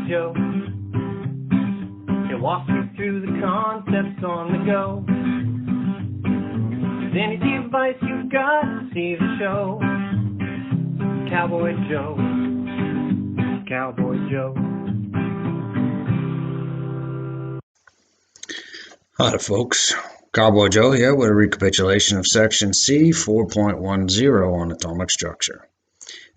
Joe. He'll walk you through the concepts on the go. With any device you've got, see the show. Cowboy Joe. Cowboy Joe. Hi folks, Cowboy Joe here with a recapitulation of section C 4.10 on atomic structure.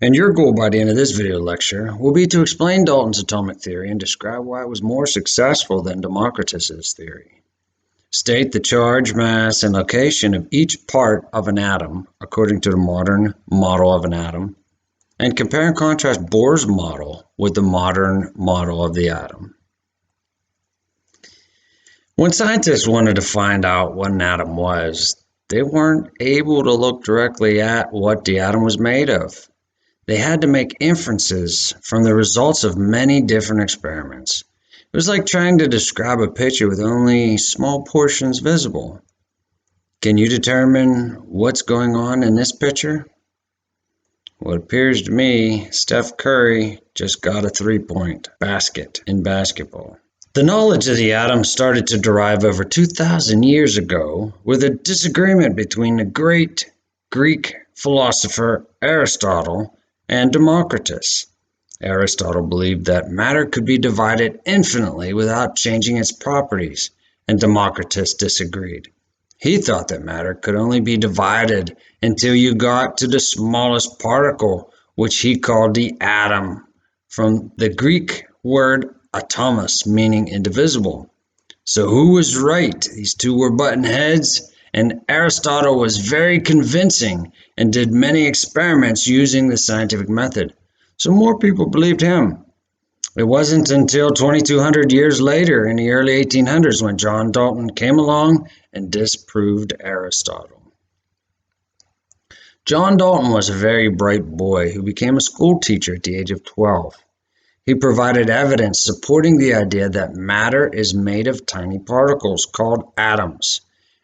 And your goal by the end of this video lecture will be to explain Dalton's atomic theory and describe why it was more successful than Democritus's theory. State the charge, mass, and location of each part of an atom according to the modern model of an atom, and compare and contrast Bohr's model with the modern model of the atom. When scientists wanted to find out what an atom was, they weren't able to look directly at what the atom was made of. They had to make inferences from the results of many different experiments. It was like trying to describe a picture with only small portions visible. Can you determine what's going on in this picture? Well, it appears to me Steph Curry just got a three-point basket in basketball. The knowledge of the atom started to derive over 2,000 years ago with a disagreement between the great Greek philosopher Aristotle and Democritus. Aristotle believed that matter could be divided infinitely without changing its properties, and Democritus disagreed. He thought that matter could only be divided until you got to the smallest particle, which he called the atom, from the Greek word atomos, meaning indivisible. So who was right? These two were button heads, and Aristotle was very convincing and did many experiments using the scientific method. So more people believed him. It wasn't until 2,200 years later, in the early 1800s, when John Dalton came along and disproved Aristotle. John Dalton was a very bright boy who became a school teacher at the age of 12. He provided evidence supporting the idea that matter is made of tiny particles called atoms,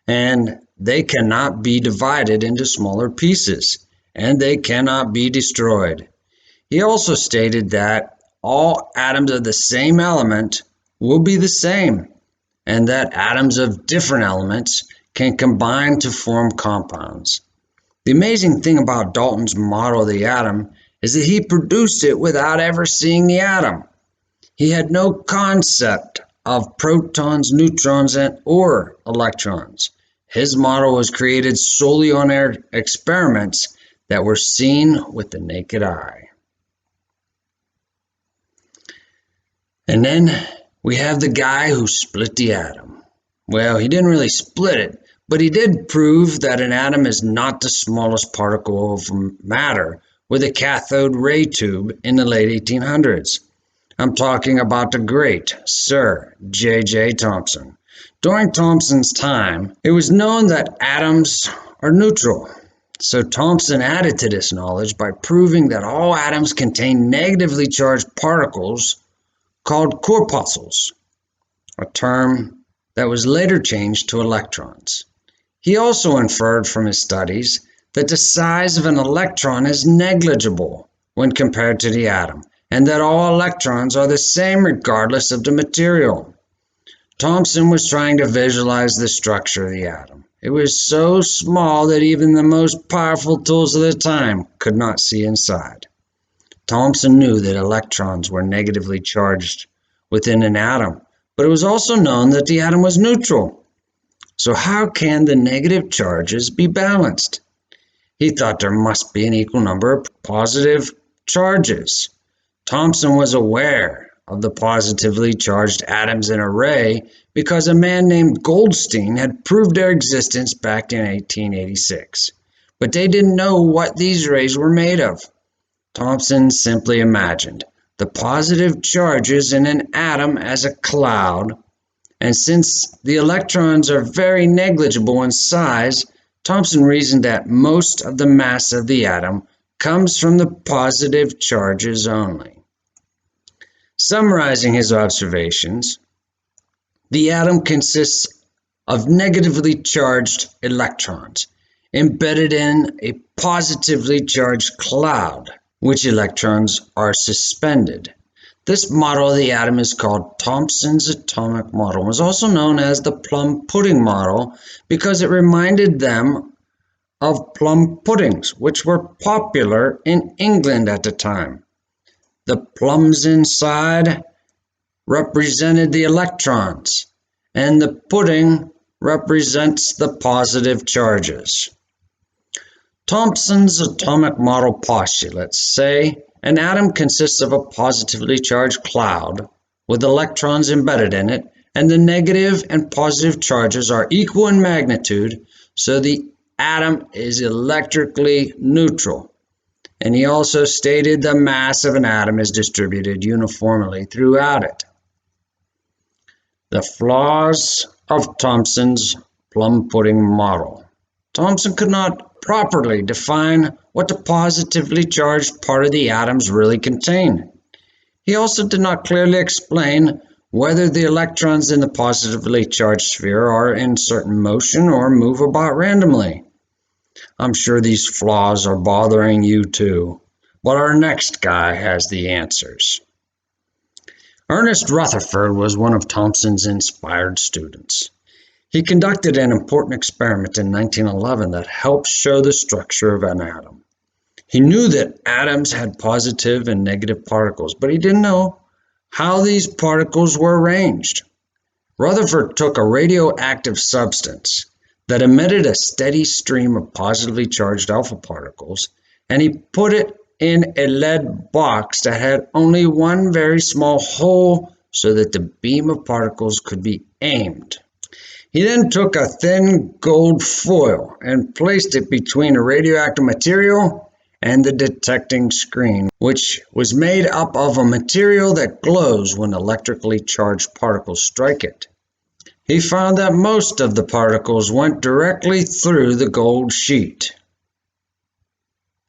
and they cannot be divided into smaller pieces, and they cannot be destroyed. He also stated that all atoms of the same element will be the same, and that atoms of different elements can combine to form compounds. The amazing thing about Dalton's model of the atom is that he produced it without ever seeing the atom. He had no concept of protons, neutrons, or electrons. His model was created solely on experiments that were seen with the naked eye. And then we have the guy who split the atom. Well, he didn't really split it, but he did prove that an atom is not the smallest particle of matter, with a cathode ray tube in the late 1800s. I'm talking about the great Sir JJ Thomson. During Thomson's time, it was known that atoms are neutral. So Thomson added to this knowledge by proving that all atoms contain negatively charged particles called corpuscles, a term that was later changed to electrons. He also inferred from his studies that the size of an electron is negligible when compared to the atom, and that all electrons are the same regardless of the material. Thomson was trying to visualize the structure of the atom. It was so small that even the most powerful tools of the time could not see inside. Thomson knew that electrons were negatively charged within an atom, but it was also known that the atom was neutral. So how can the negative charges be balanced? He thought there must be an equal number of positive charges. Thomson was aware of the positively charged atoms in a ray because a man named Goldstein had proved their existence back in 1886. But they didn't know what these rays were made of. Thomson simply imagined the positive charges in an atom as a cloud, and since the electrons are very negligible in size, Thomson reasoned that most of the mass of the atom comes from the positive charges only. Summarizing his observations, the atom consists of negatively charged electrons embedded in a positively charged cloud, which electrons are suspended. This model of the atom is called Thomson's atomic model. It was also known as the Plum Pudding Model because it reminded them of plum puddings, which were popular in England at the time. The plums inside represented the electrons, and the pudding represents the positive charges. Thomson's atomic model postulates say an atom consists of a positively charged cloud with electrons embedded in it, and the negative and positive charges are equal in magnitude, so the atom is electrically neutral. And he also stated the mass of an atom is distributed uniformly throughout it. The flaws of Thomson's plum pudding model. Thomson could not properly define what the positively charged part of the atoms really contain. He also did not clearly explain whether the electrons in the positively charged sphere are in certain motion or move about randomly. I'm sure these flaws are bothering you too, but our next guy has the answers. Earnest Rutherford was one of Thomson's inspired students. He conducted an important experiment in 1911 that helped show the structure of an atom. He knew that atoms had positive and negative particles, but he didn't know how these particles were arranged. Rutherford took a radioactive substance that emitted a steady stream of positively charged alpha particles, and he put it in a lead box that had only one very small hole so that the beam of particles could be aimed. He then took a thin gold foil and placed it between a radioactive material and the detecting screen, which was made up of a material that glows when electrically charged particles strike it. He found that most of the particles went directly through the gold sheet,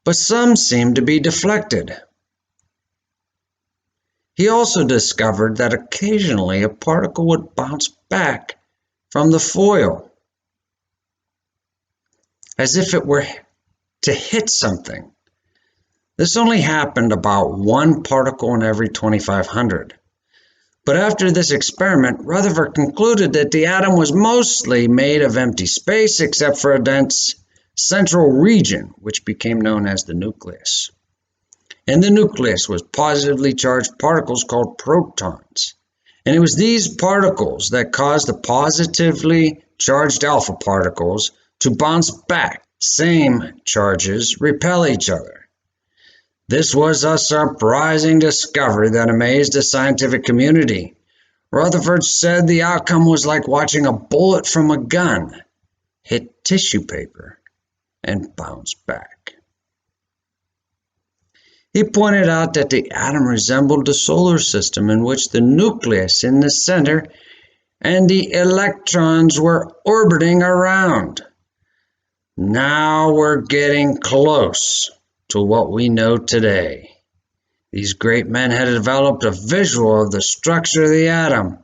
but some seemed to be deflected. He also discovered that occasionally a particle would bounce back from the foil, as if it were to hit something. This only happened about one particle in every 2,500. But after this experiment, Rutherford concluded that the atom was mostly made of empty space except for a dense central region, which became known as the nucleus. In the nucleus was positively charged particles called protons. And it was these particles that caused the positively charged alpha particles to bounce back. Same charges repel each other. This was a surprising discovery that amazed the scientific community. Rutherford said the outcome was like watching a bullet from a gun hit tissue paper and bounce back. He pointed out that the atom resembled the solar system, in which the nucleus in the center and the electrons were orbiting around. Now we're getting close to what we know today. These great men had developed a visual of the structure of the atom.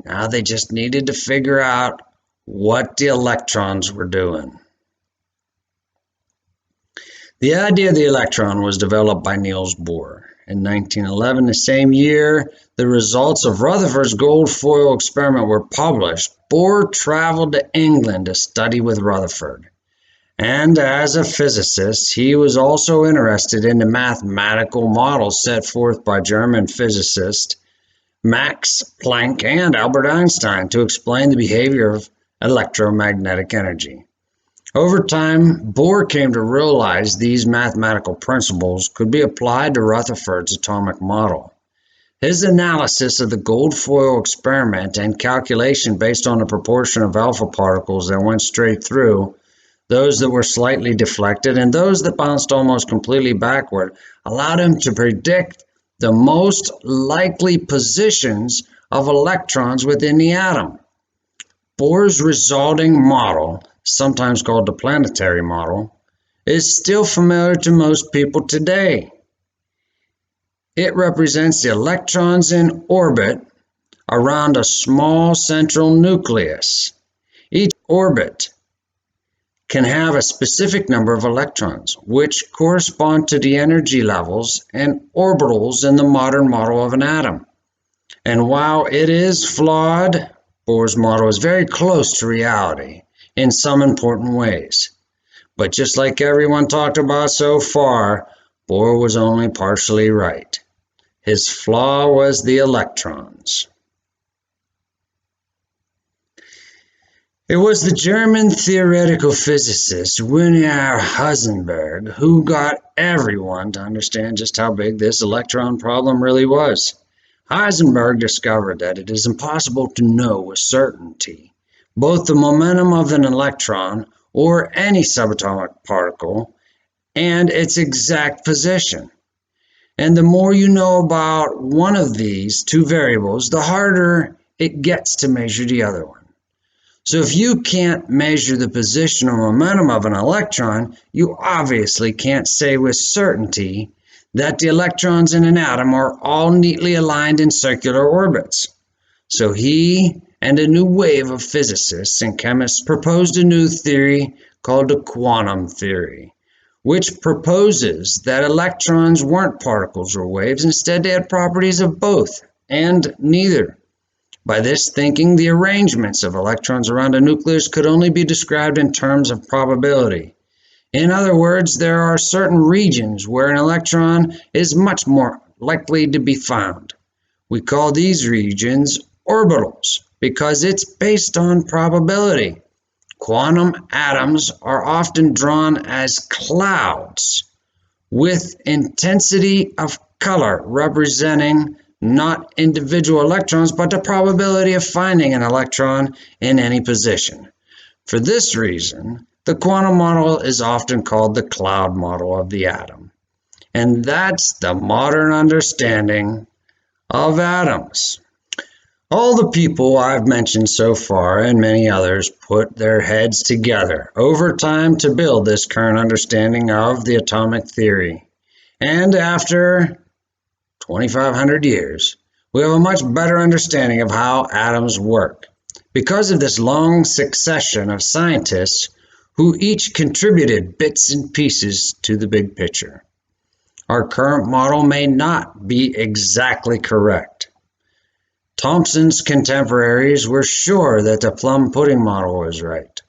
Now they just needed to figure out what the electrons were doing. The idea of the electron was developed by Niels Bohr. In 1911, the same year the results of Rutherford's gold foil experiment were published, Bohr traveled to England to study with Rutherford. And as a physicist, he was also interested in the mathematical models set forth by German physicists Max Planck and Albert Einstein to explain the behavior of electromagnetic energy. Over time, Bohr came to realize these mathematical principles could be applied to Rutherford's atomic model. His analysis of the gold foil experiment and calculation based on the proportion of alpha particles that went straight through, those that were slightly deflected, and those that bounced almost completely backward, allowed him to predict the most likely positions of electrons within the atom. Bohr's resulting model, sometimes called the Planetary Model, is still familiar to most people today. It represents the electrons in orbit around a small central nucleus. Each orbit can have a specific number of electrons, which correspond to the energy levels and orbitals in the modern model of an atom. And while it is flawed, Bohr's model is very close to reality in some important ways. But just like everyone talked about so far, Bohr was only partially right. His flaw was the electrons. It was the German theoretical physicist Werner Heisenberg who got everyone to understand just how big this electron problem really was. Heisenberg discovered that it is impossible to know with certainty both the momentum of an electron or any subatomic particle and its exact position. And the more you know about one of these two variables, the harder it gets to measure the other one. So if you can't measure the position or momentum of an electron, you obviously can't say with certainty that the electrons in an atom are all neatly aligned in circular orbits. So he and a new wave of physicists and chemists proposed a new theory called the quantum theory, which proposes that electrons weren't particles or waves. Instead, they had properties of both and neither. By this thinking, the arrangements of electrons around a nucleus could only be described in terms of probability. In other words, there are certain regions where an electron is much more likely to be found. We call these regions orbitals because it's based on probability. Quantum atoms are often drawn as clouds with intensity of color representing not individual electrons, but the probability of finding an electron in any position. For this reason, the quantum model is often called the cloud model of the atom. And that's the modern understanding of atoms. All the people I've mentioned so far and many others put their heads together over time to build this current understanding of the atomic theory. And after 2,500 years, we have a much better understanding of how atoms work because of this long succession of scientists who each contributed bits and pieces to the big picture. Our current model may not be exactly correct. Thomson's contemporaries were sure that the Plum Pudding Model was right.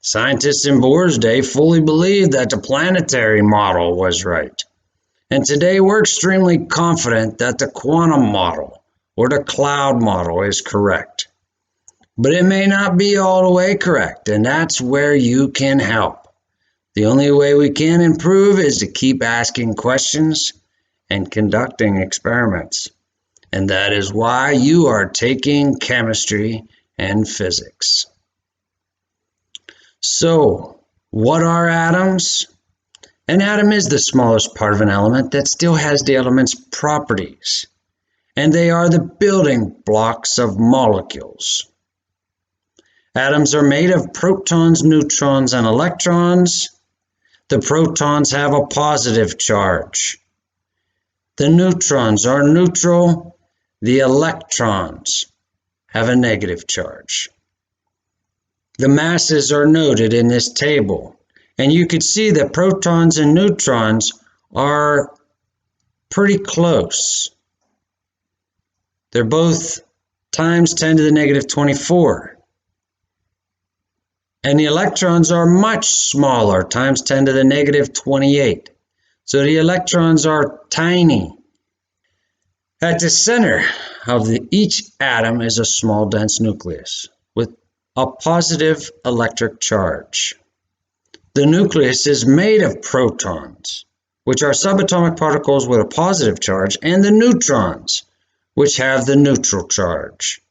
Scientists in Bohr's day fully believed that the Planetary Model was right. And today we're extremely confident that the quantum model or the cloud model is correct. But it may not be all the way correct, and that's where you can help. The only way we can improve is to keep asking questions and conducting experiments. And that is why you are taking chemistry and physics. So, what are atoms? An atom is the smallest part of an element that still has the element's properties, and they are the building blocks of molecules. Atoms are made of protons, neutrons, and electrons. The protons have a positive charge. The neutrons are neutral. The electrons have a negative charge. The masses are noted in this table. And you could see that protons and neutrons are pretty close. They're both times 10 to the negative 24. And the electrons are much smaller, times 10 to the negative 28. So the electrons are tiny. At the center of each atom is a small dense nucleus with a positive electric charge. The nucleus is made of protons, which are subatomic particles with a positive charge, and the neutrons, which have the neutral charge.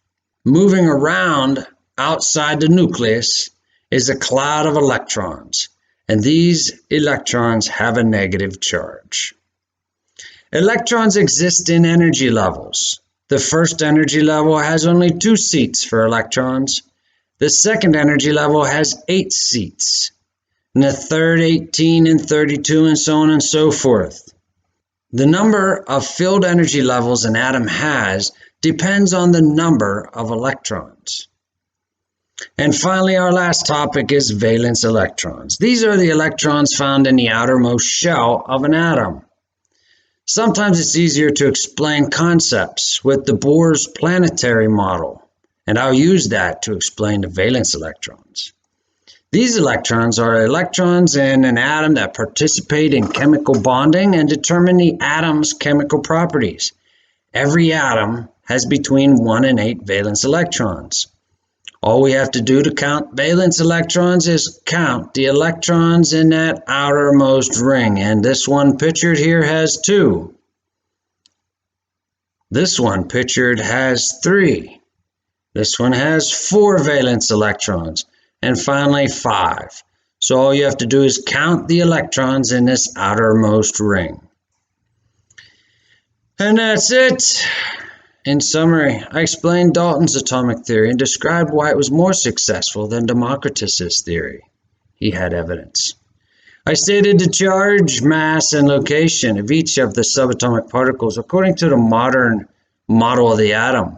Moving around outside the nucleus is a cloud of electrons, and these electrons have a negative charge. Electrons exist in energy levels. The first energy level has only 2 seats for electrons. The second energy level has 8 seats. And the third 18 and 32 and so on and so forth. The number of filled energy levels an atom has depends on the number of electrons. And finally, our last topic is valence electrons. These are the electrons found in the outermost shell of an atom. Sometimes it's easier to explain concepts with de Bohr's planetary model, and I'll use that to explain the valence electrons. These electrons are electrons in an atom that participate in chemical bonding and determine the atom's chemical properties. Every atom has between 1 and 8 valence electrons. All we have to do to count valence electrons is count the electrons in that outermost ring, and this one pictured here has 2. This one pictured has 3. This one has 4 valence electrons, and finally 5. So all you have to do is count the electrons in this outermost ring. And that's it. In summary, I explained Dalton's atomic theory and described why it was more successful than Democritus's theory. He had evidence. I stated the charge, mass, and location of each of the subatomic particles according to the modern model of the atom.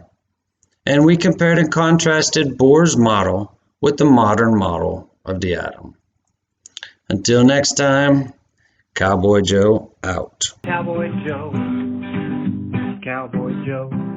And we compared and contrasted Bohr's model with the modern model of the atom. Until next time, Cowboy Joe out. Cowboy Joe. Cowboy Joe.